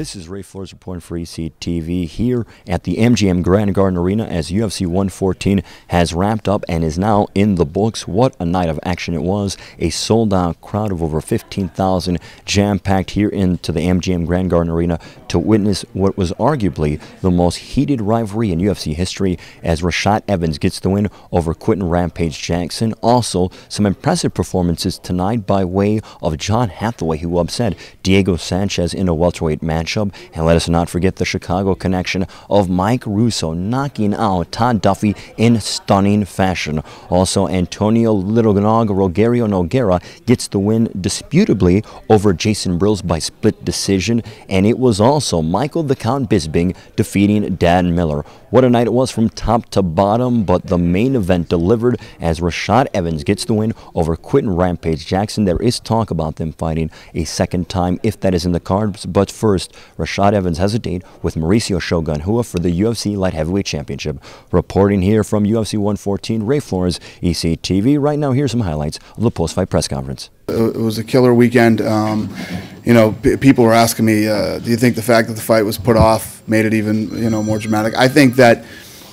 This is Ray Flores reporting for ECTV here at the MGM Grand Garden Arena as UFC 114 has wrapped up and is now in the books. What a night of action it was. A sold-out crowd of over 15,000 jam-packed here into the MGM Grand Garden Arena to witness what was arguably the most heated rivalry in UFC history as Rashad Evans gets the win over Quentin Rampage Jackson. Also, some impressive performances tonight by way of John Hathaway, who upset Diego Sanchez in a welterweight matchup. And let us not forget the Chicago connection of Mike Russo knocking out Todd Duffy in stunning fashion. Also, Antonio Rogerio Nogueira gets the win disputably over Jason Brills by split decision. And it was also Michael the Count Bisping defeating Dan Miller. What a night it was from top to bottom, but the main event delivered as Rashad Evans gets the win over Quentin Rampage Jackson. There is talk about them fighting a second time if that is in the cards, but first, Rashad Evans has a date with Mauricio Shogun Rua for the UFC Light Heavyweight Championship. Reporting here from UFC 114, Ray Flores, ECTV. Right now, here's some highlights of the post-fight press conference. It was a killer weekend. You know, people were asking me, do you think the fact that the fight was put off made it even, more dramatic? I think that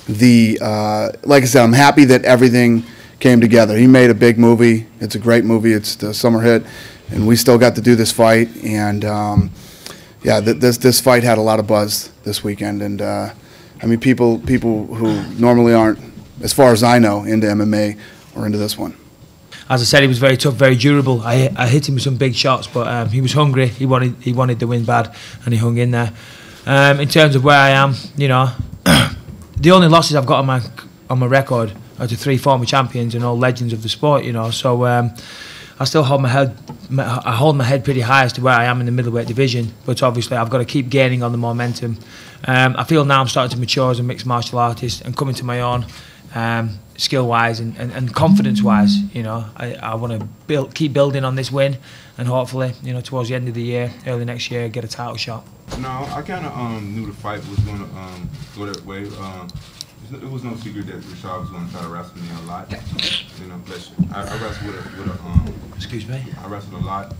like I said, I'm happy that everything came together. He made a big movie. It's a great movie. It's the summer hit, and we still got to do this fight. And yeah, this fight had a lot of buzz this weekend. And I mean, people who normally aren't, as far as I know, into MMA or into this one. As I said, he was very tough, very durable. I hit him with some big shots, but he was hungry. He wanted the win bad, and he hung in there. In terms of where I am, the only losses I've got on my record are to 3 former champions and all legends of the sport. So I still hold my head. I hold my head pretty high as to where I am in the middleweight division. But obviously, I've got to keep gaining on the momentum. I feel now I'm starting to mature as a mixed martial artist and coming to my own. Skill-wise and confidence-wise, I want to keep building on this win, and hopefully, towards the end of the year, early next year, get a title shot. No, I kind of knew the fight was going to go that way. It was no secret that Rashad was going to try to wrestle me a lot. Bless you. I wrestled with a excuse me. I wrestled a lot,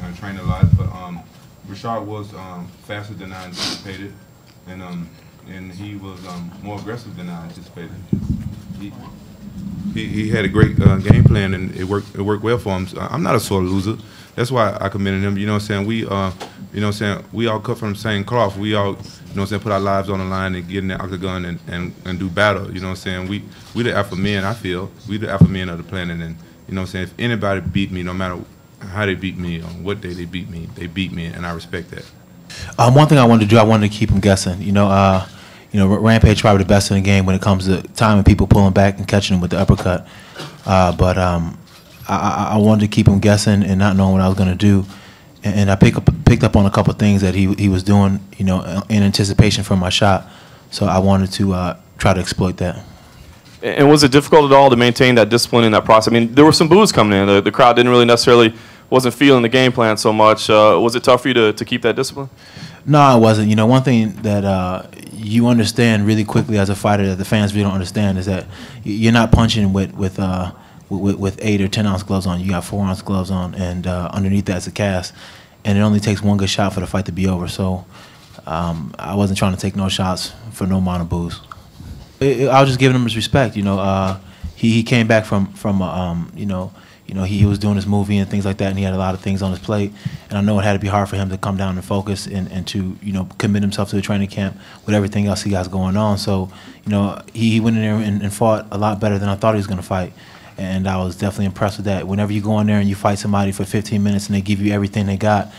and trained a lot, but Rashad was faster than I anticipated, and he was more aggressive than I anticipated. He had a great game plan, and it worked well for him. So I'm not a sore loser. That's why I commended him. You know what I'm saying? We all cut from the same cloth. We all, put our lives on the line and get in the octagon and do battle. You know what I'm saying? We the alpha men, I feel. We the alpha men of the planet, and if anybody beat me, no matter how they beat me, on what day they beat me, and I respect that. One thing I wanted to do, I wanted to keep him guessing. Rampage probably the best in the game when it comes to timing people pulling back and catching him with the uppercut. But I wanted to keep him guessing and not knowing what I was going to do. And I picked up on a couple of things that he was doing, in anticipation for my shot. So I wanted to try to exploit that. And was it difficult at all to maintain that discipline in that process? I mean, there were some boos coming in. The crowd didn't really wasn't feeling the game plan so much. Was it tough for you to keep that discipline? No, it wasn't. One thing that you understand really quickly as a fighter that the fans really don't understand is that you're not punching with 8 or 10 ounce gloves on. You got 4 ounce gloves on, and underneath that's a cast. And it only takes one good shot for the fight to be over. So I wasn't trying to take no shots for no amount of boos. I was just giving him his respect. He came back from he was doing his movie and things like that, and he had a lot of things on his plate. And I know it had to be hard for him to come down and focus and to commit himself to the training camp with everything else he got going on. So he went in there and fought a lot better than I thought he was going to fight, and I was definitely impressed with that. Whenever you go in there and you fight somebody for 15 minutes and they give you everything they got,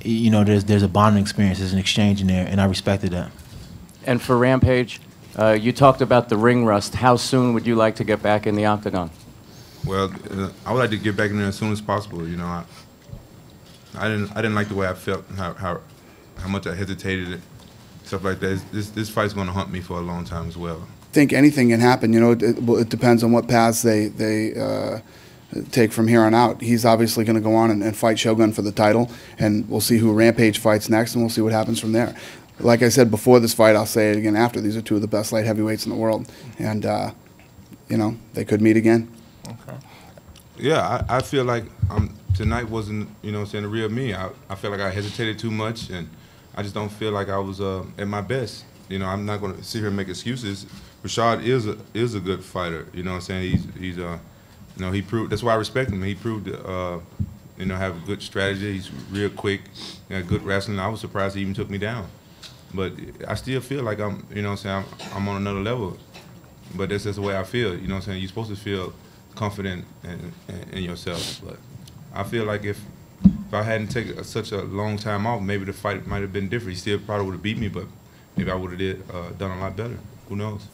there's a bonding experience, there's an exchange in there, and I respected that. And for Rampage, you talked about the ring rust. How soon would you like to get back in the octagon? Well, I would like to get back in there as soon as possible. I didn't like the way I felt, how much I hesitated, stuff like that. This fight's going to haunt me for a long time as well. I think anything can happen. It depends on what paths they take from here on out. He's obviously going to go on and fight Shogun for the title, and we'll see who Rampage fights next, and we'll see what happens from there. Like I said before this fight, I'll say it again after. These are 2 of the best light heavyweights in the world, and they could meet again. Okay. Yeah, I feel like tonight wasn't, the real me. I felt like I hesitated too much, and I just don't feel like I was at my best. You know, I'm not going to sit here and make excuses. Rashad is a good fighter. You know what I'm saying? He's you know, he proved. That's why I respect him. He proved you know, have a good strategy. He's real quick, got good wrestling. I was surprised he even took me down. But I still feel like I'm, you know what I'm saying, I'm on another level. But that's just the way I feel, you know what I'm saying? You're supposed to feel confident in yourself. But I feel like if I hadn't taken such a long time off, maybe the fight might have been different. He still probably would have beat me, but maybe I would have done a lot better. Who knows?